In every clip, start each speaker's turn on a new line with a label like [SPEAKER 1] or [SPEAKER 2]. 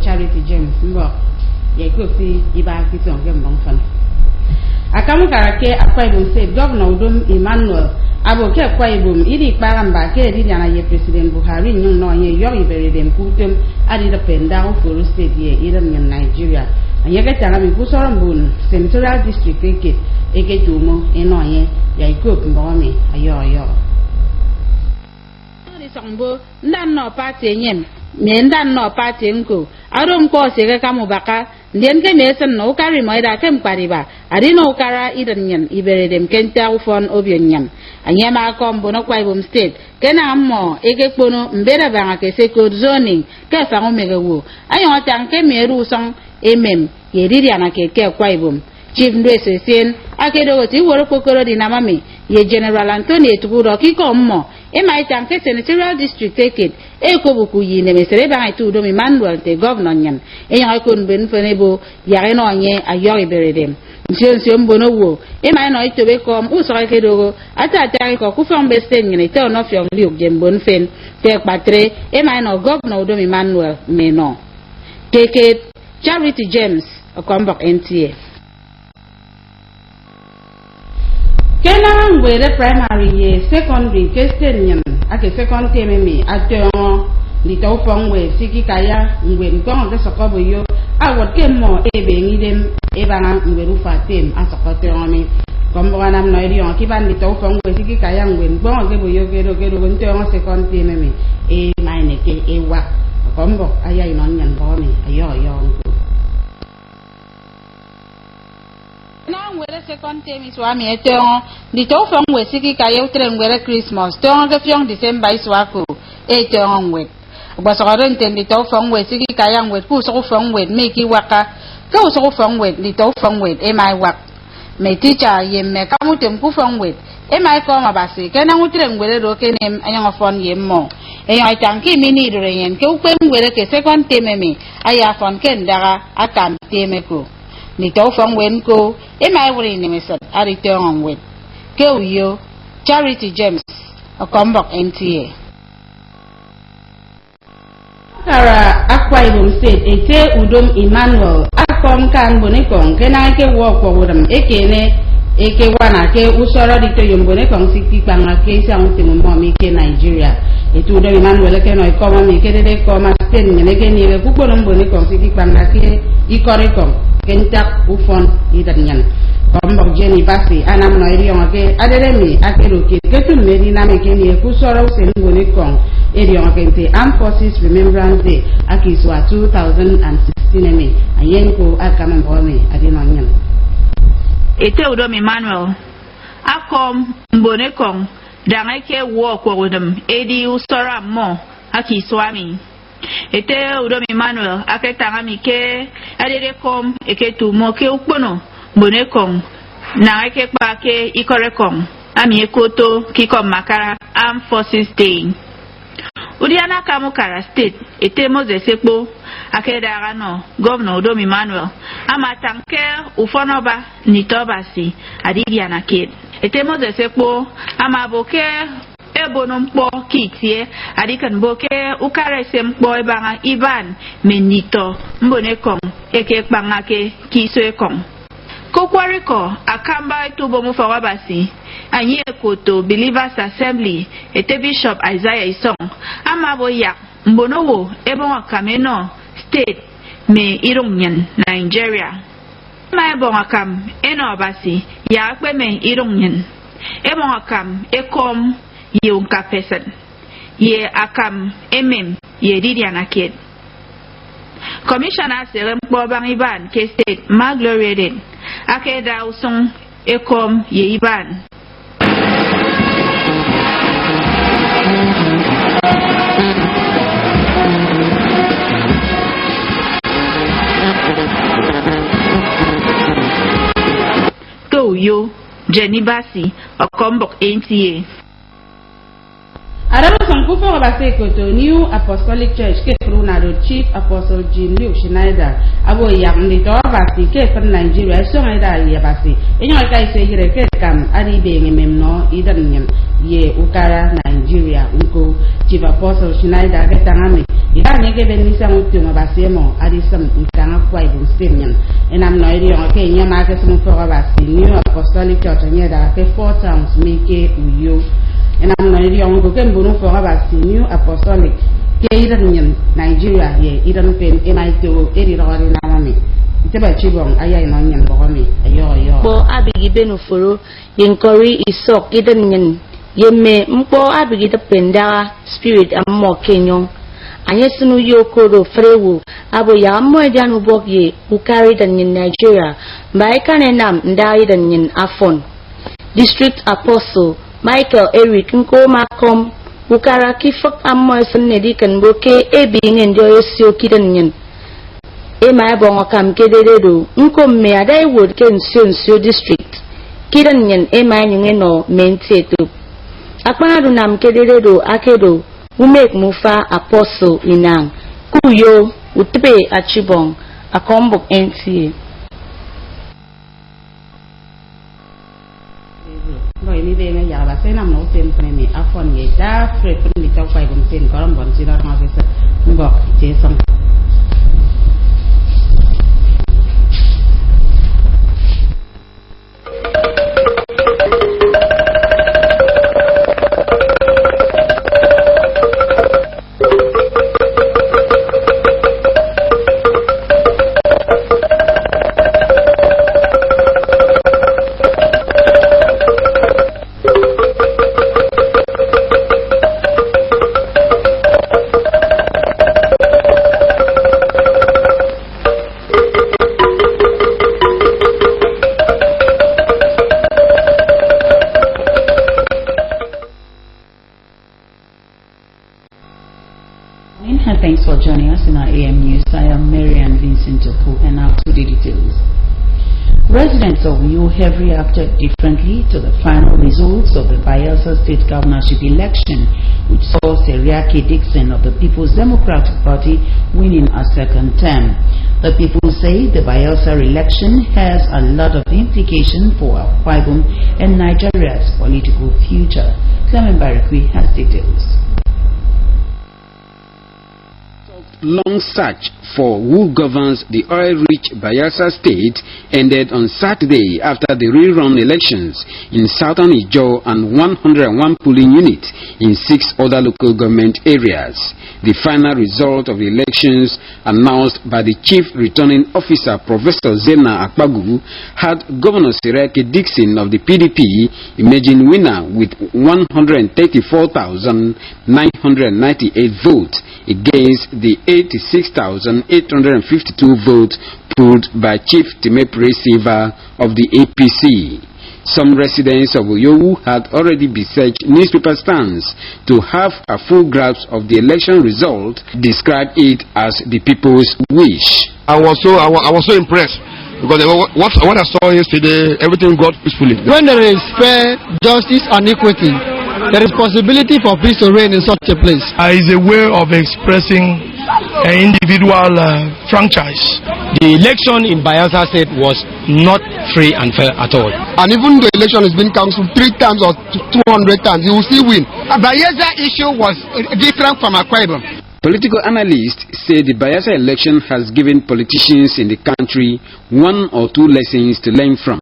[SPEAKER 1] Charity James Mbo Yakosi Iba Kison Gambon. Akamukarake Akwaibum said Governor Udom Emmanuel Aboke Akwaibum Idi Paramba Ke Diana ye President Buhari no ye Yori Beredem Kutum Adida Pendao for State ye Iran in Nigeria. And Yagatami Pusorambun Central District Eke Tumo Enoye Yakop Mbome Ayo. Sambo Nano Party Yem. Mendan no party nko arom ko sege kamubaka ndien ke mesen no kari moida kem pariba adino kara idanyen iberedem kenta ufon obionyan anyama kombo no kwaibum state kena ammo ege kpono mbere banga ke seko zoning ke fango megewo ayo tanke meru song emem yeriri anake ke kwaibum chief ndwese sen akedo ti woro kokoro dinamami ye General Anthony Etuguro kiko mmo ema itanke senatorial district take ekobuku yi ne mesere ba itu do mi Emmanuel te governor nyan eyan ko nben fenebo yare no nye ayo iberedem nsionso mbono wo ema no itobe kom usore kedogo ata ko ku fon beste nyene te ono fion liok jembon fen te patre ema no governor do mi Emmanuel meno keke Charity James okombok NTA Kena ngwere primary ye secondary Kestenian ake second tememe atyo lito fongwe siki kaya ngwe nkongo ke sokobo yo awot ke mo ebe ngidem ebana ngweru fatem asokote omi kombo anam no eri on kiban lito fongwe siki kaya ngwe nkongo ke boyo gero nto second tememe e maine ke ewa kombo aya inon nyan bomi ayo na ngwere second term iswa mi eteon di to fon we siki ka ye utre ngwere Christmas to nga fiong December iswa ko eteon we gbasoro ntem di to fon we siki ka ya ngwe ku so fon we make waka ka so fon we di to fon we e mai wak me teacher ye me ka mutem ku fon we e mai ko ma basi ke na utre ngwere ro ke nem anya fon ye mo e ya tanki mini ro yen ke u pe ngwere ke second term me aya fon ke ndara atam teme ko ni to fon wen ko e mai wuri ni mesat ari te on wet ke uyo Charity James okombok NTA Kara Akwaibum State ete Udom Emmanuel akom kan bonikon kena ke wo ko wudam ekene eke wana ke usoro di to yombone kon sikti panga ke sa untimu momi ke Nigeria etu Udom Emmanuel ke no ikoma mi ke de ko ma state ne ke ni be kuko mbone kon sikti panga ke ikore kon kentak ufon idanyan kombo jeni basi anam no eri on ke aderemi akero ke ketum meri na me ke ni kusoro se mbone kon eri on kente Armed Forces Remembrance Day akiswa 2016 emi ayenko akama mbome adinonyan
[SPEAKER 2] ete Udom Emmanuel akom mbone kon dangake wo ko wodam edi usora mo akiswami ete Udom Emmanuel aketanga mike adere kom eketu mo ke ukpono mbone kon na ake pa ke ikore kon ami ekoto kikom makara Armed Forces Day Udiana Kamukara State ete Moses Ekpo akedara no Governor Udom Emmanuel amatanke ufonoba nitobasi adidiana kid ete Moses Ekpo amaboke ebono mkpo kitie adikan boke ukare se mkpo ebanga iban menito mbone kong eke kpangake kiso ekong kokwariko akamba etubo mufawabasi anyi ekoto Believers Assembly ete Bishop Isaiah Isong amabo yak mbonowo ebonga kameno state me irungnyan Nigeria ma ebonga kam eno basi ya akpe me irungnyan ebonga kam ekom ye unka pesan ye akam emem ye didiana kid Commissioner Serem Bobang Iban, K State, Magloreded, Akeda Usong Ekom Ye Iban. To you, Jenny Bassi, Okombok NTA.
[SPEAKER 1] Adama Sankufa Obaseko to New Apostolic Church, Keprunado Chief Apostle Jean Luke Schneider, Abo Yamni Torvasi, Kepan Nigeria, Sonida Yabasi, and your guys say here, Kekan, Adi being a memno, Idan Ye Ukara, Nigeria, Unko, Chief Apostle Schneider, Getangami, Idan given me some Utum Abasemo, Addison, Utana Quite in Stimian, and I'm not in Kenya, Marcus Mukovasi, New Apostolic Church, and yet I pay 4 towns, make it you. And I'm not young to come for about New Apostolic Kaidan Nigeria, ye, Idan Pen, MI2, Editor in Army. It's about Chibong, I am on Bomi, ayo.
[SPEAKER 3] For Abigi Benufuru, Yinkori is so Idan Yeme, Mpo Abigi the Penda, Spirit, and more Kenyon. And yes, no Yoko, Frewu, Abo Yamo Janu Bogye, who carried in Nigeria, by Kanenam, died in Afon. District Apostle. Michael Eric Nko Makom Bukara Kifok Amoson Nedikan Boke being enjoy Sio Kidanyan. Ema Bongokam Kededo, Nko Meadai would Ken Sio district. Kidanyan Ema Yungeno Mentetu. Akpanadunam Kededo Akedo, who make Mufa Apostle Inang. Kuyo, Utbe Achibong, Akombok NTA.
[SPEAKER 1] Bởi vì về ngày giờ bà sẽ nằm nấu tiền của mình áo phone vậy đã phải phân biệt trong quầy bằng tiền có làm bọn gì đó mà phải sợ bỏ chế xong.
[SPEAKER 4] Thanks for joining us in our AM News. I am Marianne Vincent Oku, and now to the details. Residents of Uyo have reacted differently to the final results of the Bayelsa State Governorship election, which saw Seriake Dixon of the People's Democratic Party winning a second term. The people say the Bayelsa election has a lot of implication for Akwa Ibom and Nigeria's political future. Clement Barikwi has details.
[SPEAKER 5] Long search for who governs the oil-rich Bayelsa state ended on Saturday after the rerun elections in southern Ijaw and 101 polling units in 6 other local government areas. The final result of the elections, announced by the Chief Returning Officer Professor Zena Akpagu, had Governor Seriake Dixon of the PDP emerging winner with 134,998 votes against the 86,852 votes polled by Chief Timepre Silva of the APC. Some residents of Uyo had already besieged newspaper stands to have a full grasp of the election result, described it as the people's wish.
[SPEAKER 6] I was so impressed because what I saw yesterday, everything got peacefully.
[SPEAKER 7] When there is fair, justice and equity, there is possibility for peace to reign in such a place.
[SPEAKER 8] Is a way of expressing an individual franchise.
[SPEAKER 9] The election in Bayelsa State was not free and fair at all.
[SPEAKER 6] And even the election has been cancelled 3 times or 200 times, you will still win.
[SPEAKER 10] Bayelsa issue was different from Akwa Ibom.
[SPEAKER 5] Political analysts say the Bayelsa election has given politicians in the country 1 or 2 lessons to learn from.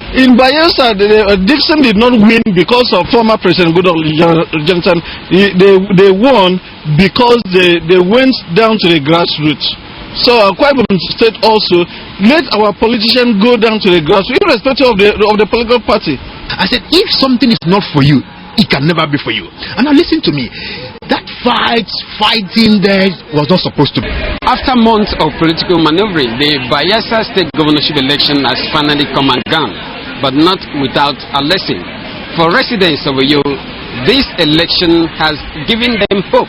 [SPEAKER 8] In Bayelsa, Dixon did not win because of former President Goodluck Jonathan. They won because they went down to the grassroots. So Akwa Ibom State also let our politicians go down to the grassroots, irrespective of the political party.
[SPEAKER 10] I said, if something is not for you, it can never be for you. And now listen to me. That fighting there was not supposed to be.
[SPEAKER 5] After months of political maneuvering, the Bayelsa State governorship election has finally come and gone, but not without a lesson. For residents of Uyo, this election has given them hope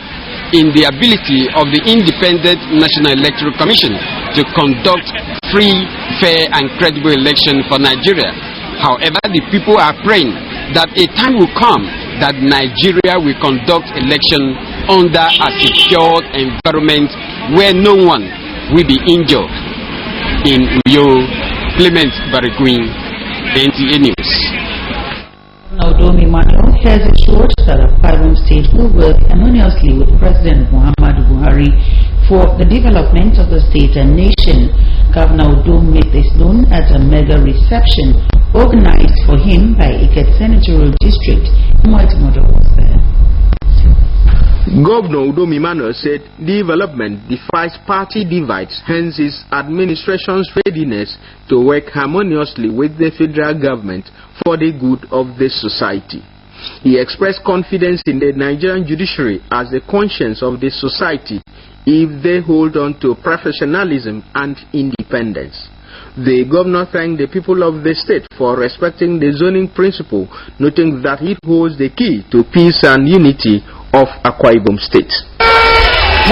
[SPEAKER 5] in the ability of the Independent National Electoral Commission to conduct free, fair and credible election for Nigeria. However, the people are praying that a time will come that Nigeria will conduct election under a secured environment where no one will be injured. In Uyo, Clement Bariguin, NTA News.
[SPEAKER 4] Udomi Manuel has assured that Akwa Ibom State will work harmoniously with President Muhammadu Buhari for the development of the state and nation. Governor Udom made this known at a mega reception organized for him by Iket Senatorial District. Imoitimodo was there.
[SPEAKER 11] Governor Udom Emmanuel said development defies party divides, hence his administration's readiness to work harmoniously with the federal government for the good of the society. He expressed confidence in the Nigerian judiciary as the conscience of the society if they hold on to professionalism and independence. The governor thanked the people of the state for respecting the zoning principle, noting that it holds the key to peace and unity of Akwa Ibom State.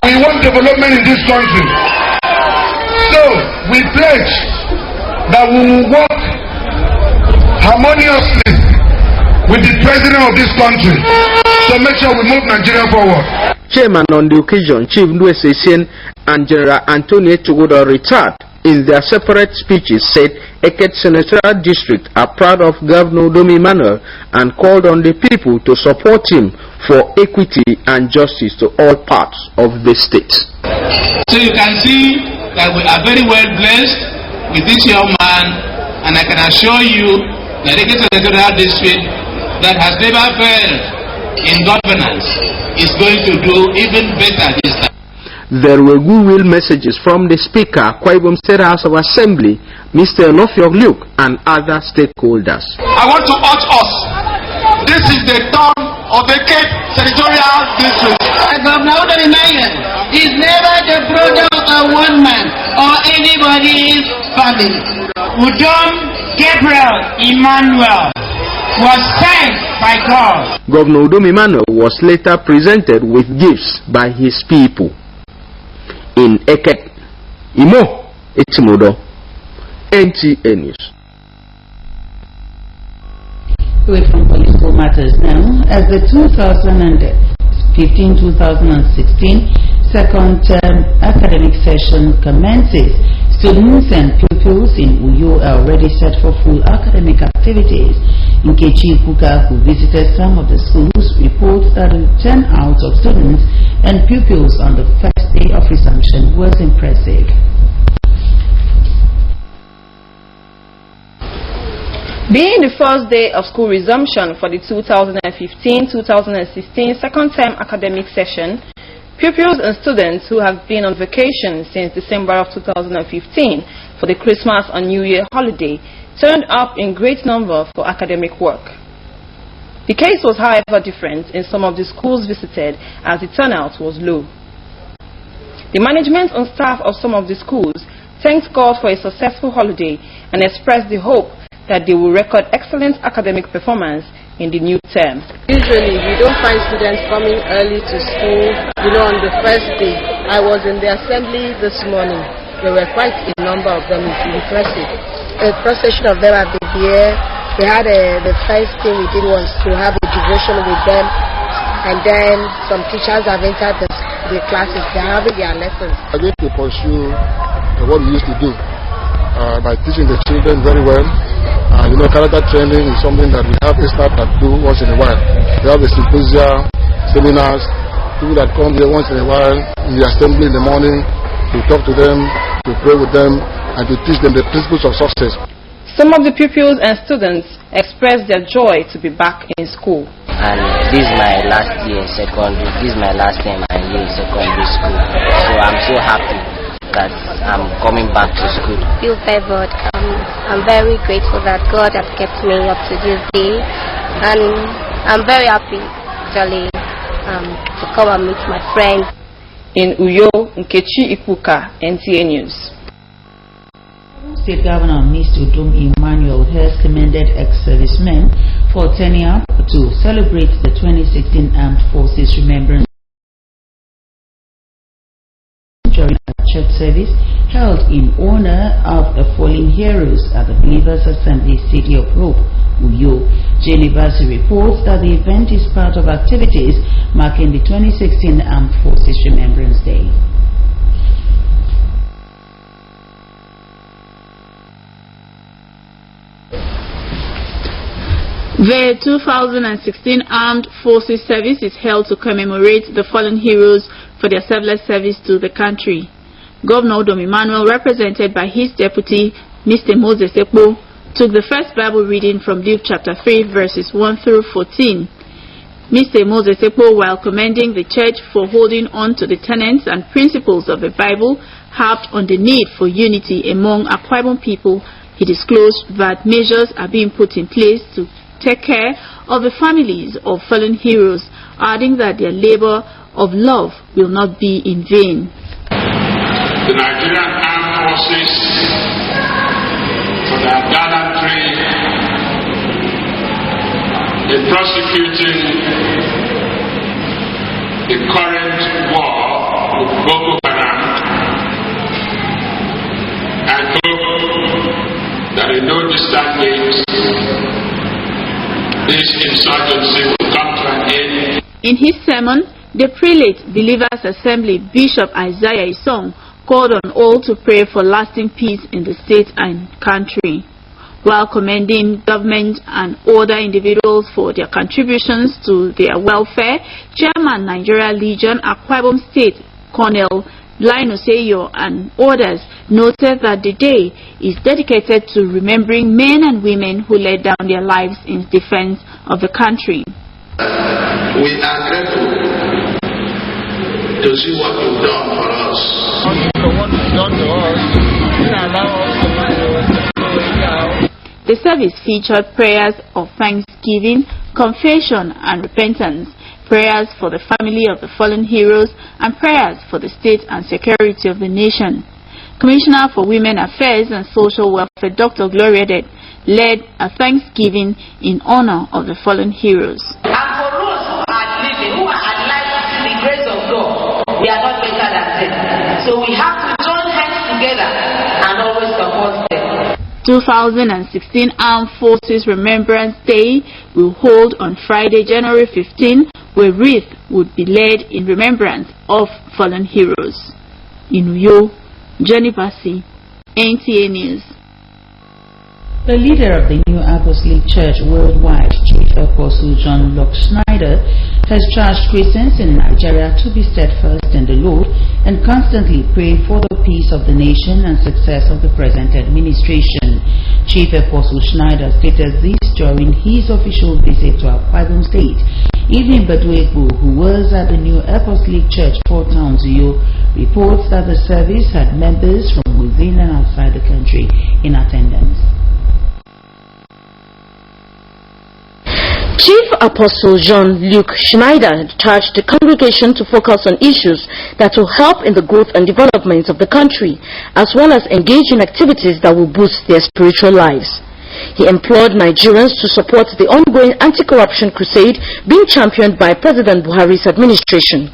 [SPEAKER 12] We want development in this country, so we pledge that we will work harmoniously with the president of this country to make sure we move Nigeria forward.
[SPEAKER 11] Chairman on the occasion, Chief Ndwese Sien and General Antonio Tugodo retired in their separate speeches said Eket Senatorial District are proud of Governor Udom Emmanuel and called on the people to support him for equity and justice to all parts of the state.
[SPEAKER 13] So you can see that we are very well blessed with this young man, and I can assure you that Eket Senatorial District that has never failed in governance is going to do even better this time.
[SPEAKER 11] There were goodwill messages from the Speaker, Akwa Ibom State House of Assembly, Mr. Enofiok Luke, and other stakeholders.
[SPEAKER 12] I want to urge us, this is the turn of the Cape Senatorial District.
[SPEAKER 14] Governor Udom Emmanuel is never the brother of one man or anybody's family. Udom Gabriel Emmanuel was sent by God.
[SPEAKER 11] Governor Udom Emmanuel was later presented with gifts by his people. In Eket, Imo Itimodo, NTA News.
[SPEAKER 4] Away from political matters now, as the 2015-2016 second term academic session commences, students and pupils in Uyo are already set for full academic activities. Nkechi Kuka, who visited some of the schools, reports that the turnout of students and pupils on the first day of resumption was impressive.
[SPEAKER 15] Being the first day of school resumption for the 2015-2016 second term academic session, pupils and students who have been on vacation since December of 2015 for the Christmas and New Year holiday turned up in great number for academic work. The case was, however, different in some of the schools visited as the turnout was low. The management and staff of some of the schools thanked God for a successful holiday and expressed the hope that they will record excellent academic performance in the new term.
[SPEAKER 16] Usually, we don't find students coming early to school, on the first day. I was in the assembly this morning. There were quite a number of them. It's impressive. A procession of them have been here. They had the first thing we did was to have a devotion with them, and then some teachers have entered the classes. They are having their lessons.
[SPEAKER 6] I'm going to pursue what we used to do by teaching the children very well. Character training is something that we have a staff that do once in a while. We have a symposia, seminars, people that come here once in a while in the assembly in the morning to talk to them, to pray with them, and to teach them the principles of success.
[SPEAKER 15] Some of the pupils and students expressed their joy to be back in school.
[SPEAKER 17] And this is my last year in secondary. This is my last year in secondary school. So I'm so happy that I'm coming back to school.
[SPEAKER 18] I feel favored. I'm very grateful that God has kept me up to this day, and I'm very happy actually to come and meet my friends.
[SPEAKER 15] In Uyo, Nkechi Ikuka, NTA News.
[SPEAKER 4] State Governor Mr. Udom Emmanuel has commended ex-servicemen for turning up to celebrate the 2016 Armed Forces Remembrance during a church service held in honor of the fallen heroes at the Believers Assembly City of Hope, Uyo. Genevasi reports that the event is part of activities marking the 2016 Armed Forces Remembrance Day.
[SPEAKER 2] The 2016 Armed Forces Service is held to commemorate the fallen heroes for their selfless service to the country. Governor Udom Emmanuel, represented by his deputy, Mr. Moses Ekpo, took the first Bible reading from Luke chapter 3, verses 1 through 14. Mr. Moses Ekpo, while commending the church for holding on to the tenets and principles of the Bible, harped on the need for unity among Akwa Ibom people. He disclosed that measures are being put in place to take care of the families of fallen heroes, adding that their labor of love will not be in vain.
[SPEAKER 19] The Nigerian Armed Forces, for their gallantry in prosecuting the current war with Boko Haram, I hope that in no distant days this insurgency will come to an end.
[SPEAKER 2] In his sermon, the prelate Believers Assembly Bishop Isaiah Isong called on all to pray for lasting peace in the state and country. While commending government and other individuals for their contributions to their welfare, Chairman Nigeria Legion Akwa Ibom State Colonel Linus Eyo and others noted that the day is dedicated to remembering men and women who laid down their lives in defense of the country.
[SPEAKER 19] We are grateful to see what you've done for us.
[SPEAKER 2] The service featured prayers of thanksgiving, confession and repentance, prayers for the family of the fallen heroes, and prayers for the state and security of the nation. Commissioner for Women Affairs and Social Welfare Dr. Gloria Det led a thanksgiving in honor of the fallen heroes.
[SPEAKER 20] And for those who are living, who are alive to the grace of God, we are not better than them. So we have to join hands together and always support them.
[SPEAKER 2] 2016 Armed Forces Remembrance Day will hold on Friday, January 15, where wreath would be laid in remembrance of fallen heroes. In Uyo, Johnny Bassi, NTA News.
[SPEAKER 4] The leader of the New Apostolic Church Worldwide, Chief Apostle John Locke Schneider, has charged Christians in Nigeria to be steadfast in the Lord and constantly pray for the peace of the nation and success of the present administration. Chief Apostle Schneider stated this during his official visit to Akwa Ibom State. Evelyn Badwegu, who was at the New Apostolic Church 4 Towns Uyo, reports that the service had members from within and outside the country in attendance.
[SPEAKER 3] Chief Apostle Jean-Luc Schneider charged the congregation to focus on issues that will help in the growth and development of the country, as well as engage in activities that will boost their spiritual lives. He implored Nigerians to support the ongoing anti-corruption crusade being championed by President Buhari's administration.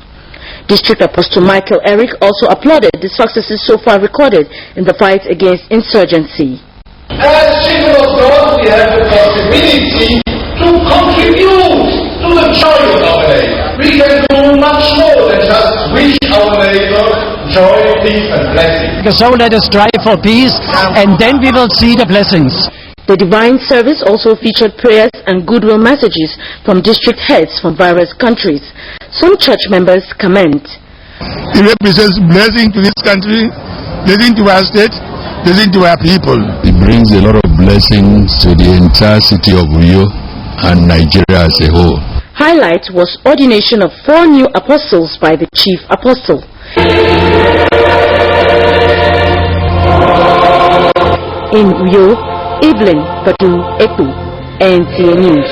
[SPEAKER 3] District Apostle Michael Eric also applauded the successes so far recorded in the fight against insurgency.
[SPEAKER 12] As children of God, we have the possibility to contribute to the joy of our neighbor. We can do much more than just wish our neighbor joy, peace and blessing.
[SPEAKER 9] So let us strive for peace and then we will see the blessings.
[SPEAKER 3] The divine service also featured prayers and goodwill messages from district heads from various countries. Some church members comment.
[SPEAKER 21] It represents blessing to this country, blessing to our state, blessing to our people.
[SPEAKER 22] It brings a lot of blessings to the entire city of Uyo and Nigeria as a whole.
[SPEAKER 3] Highlight was ordination of 4 new apostles by the chief apostle. In Uyo, Evelyn Badwegu, NTA News.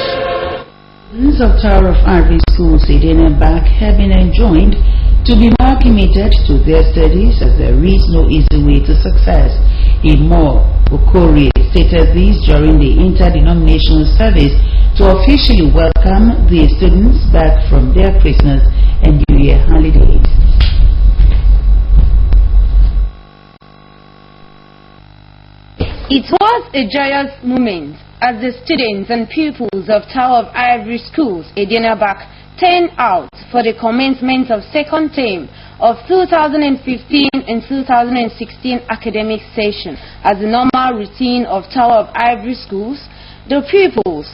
[SPEAKER 4] Students of Tower of Ivory School Sedena Back have been enjoined to be more committed to their studies, as there is no easy way to success. Imo Okori stated this during the interdenominational service to officially welcome the students back from their Christmas and New Year holidays.
[SPEAKER 1] It was a joyous moment as the students and pupils of Tower of Ivory Schools, Edienabak, turned out for the commencement of second term of 2015 and 2016 academic session. As the normal routine of Tower of Ivory Schools, the pupils,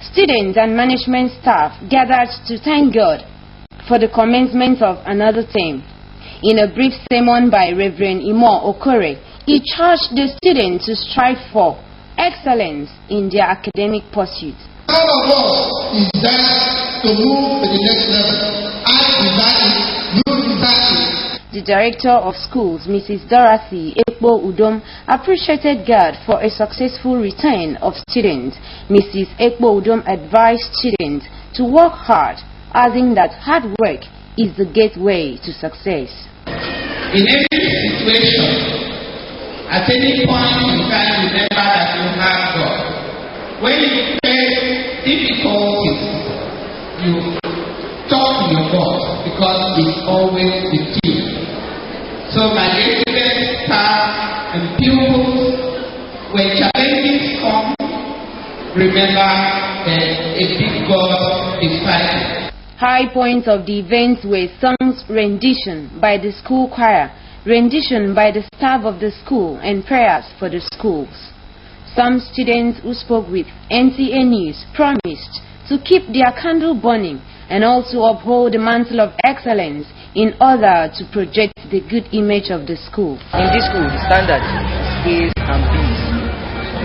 [SPEAKER 1] students and management staff gathered to thank God for the commencement of another term. In a brief sermon by Reverend Imo Okore, he charged the students to strive for excellence in their academic pursuits.
[SPEAKER 7] All of us is there to move to the next level. I desire it, you desire it.
[SPEAKER 1] The director of schools, Mrs. Dorothy Ekpo Udom, appreciated God for a successful return of students. Mrs. Ekpo Udom advised students to work hard, adding that hard work is the gateway to success.
[SPEAKER 14] In any situation, at any point in time, remember that you have God. When you face difficulties, you talk to your God because it's always with you. So my dear students, staff, and pupils, when challenges come, remember that a big God is fighting.
[SPEAKER 1] High points of the event were songs rendition by the school choir, rendition by the staff of the school, and prayers for the schools. Some students who spoke with NTA News promised to keep their candle burning and also uphold the mantle of excellence in order to project the good image of the school.
[SPEAKER 23] In this school, the standard is A's and B's,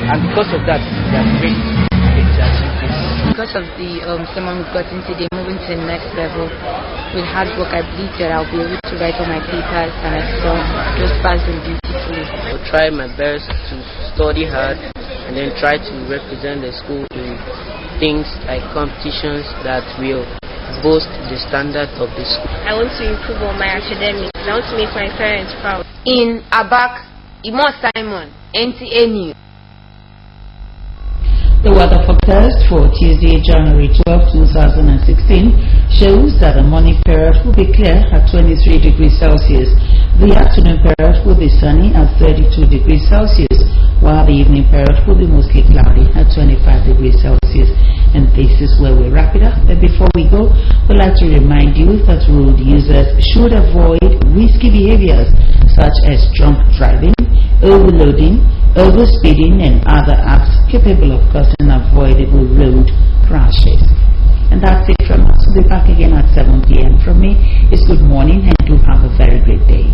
[SPEAKER 23] and because of that, we are great to achieve this.
[SPEAKER 24] Because of the sermon we've gotten today, moving to the next level, with hard work, I believe that I'll be able to write all my papers and exam, just pass them beautifully.
[SPEAKER 23] I'll try my best to study hard and then try to represent the school in things like competitions that will boost the standard of the school.
[SPEAKER 18] I want to improve on my academics. I want to make my parents proud.
[SPEAKER 1] In Abak, Imo Simon, NTA News.
[SPEAKER 4] The weather forecast for Tuesday, January 12, 2016 shows that the morning period will be clear at 23 degrees Celsius. The afternoon period will be sunny at 32 degrees Celsius, while the evening period will be mostly cloudy at 25 degrees Celsius. And this is where we wrap it up. But before we go, we'd like to remind you that road users should avoid risky behaviors such as drunk driving, overloading, overspeeding, and other acts capable of causing avoidable road crashes. And that's it from us. We'll be back again at 7 p.m. From me, it's good morning and do have a very great day.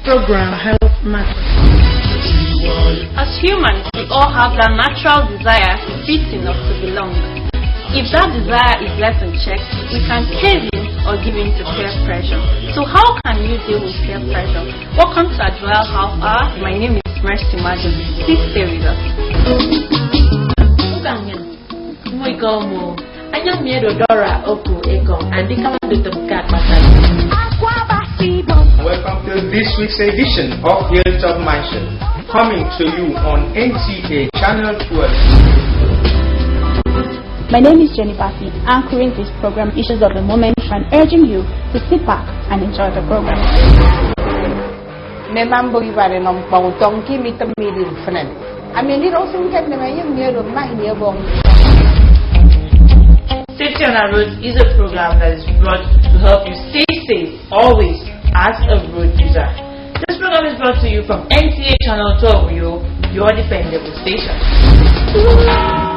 [SPEAKER 1] Program Health Matters. As humans, we all have that natural desire to fit in or to belong. If that desire is left unchecked, we can cave in or give in to peer pressure. So how can you deal with peer pressure? Welcome to our Joel Half Hour. My name is Mercy Madden. Please stay with us.
[SPEAKER 11] Welcome to this week's edition of Hilltop Mansion, coming to you on NTA Channel 12.
[SPEAKER 25] My name is Jenny Bassi, anchoring this program Issues of the Moment and urging you to sit back and enjoy the program.
[SPEAKER 26] Safety on our roads is a program that is brought to help you stay safe always as a road user. This program is brought to you from NTA Channel 12, your dependable station.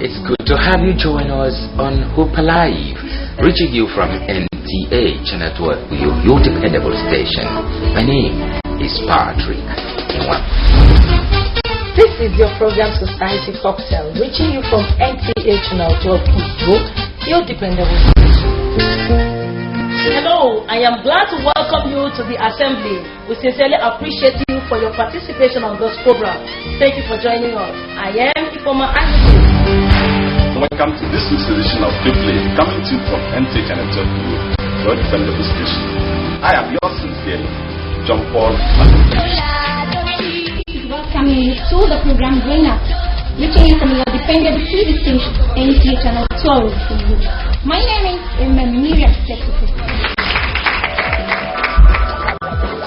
[SPEAKER 27] It's good to have you join us on Hope Alive, reaching you from NTA Channel 12, your dependable station. My name is Patrick Inwan.
[SPEAKER 28] This is your program Society Cocktail, reaching you from NTA Channel 12, your dependable station.
[SPEAKER 5] Hello, I am glad to welcome you to the assembly. We sincerely appreciate you for your participation on this program. Thank you for joining us. I am Ifoma Angie.
[SPEAKER 6] Welcome to this week's edition of Play, coming to you from NTA12th, your dependable station. I am yours sincerely, John Paul.
[SPEAKER 25] Welcoming you to the program Growing Up, reaching you from your dependable TV station, NTA Channel 12. My name is Miriam Sekiko.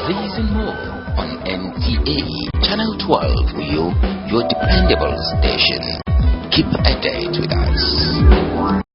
[SPEAKER 27] These and more on NTA Channel 12, your dependable station. Keep a date with us.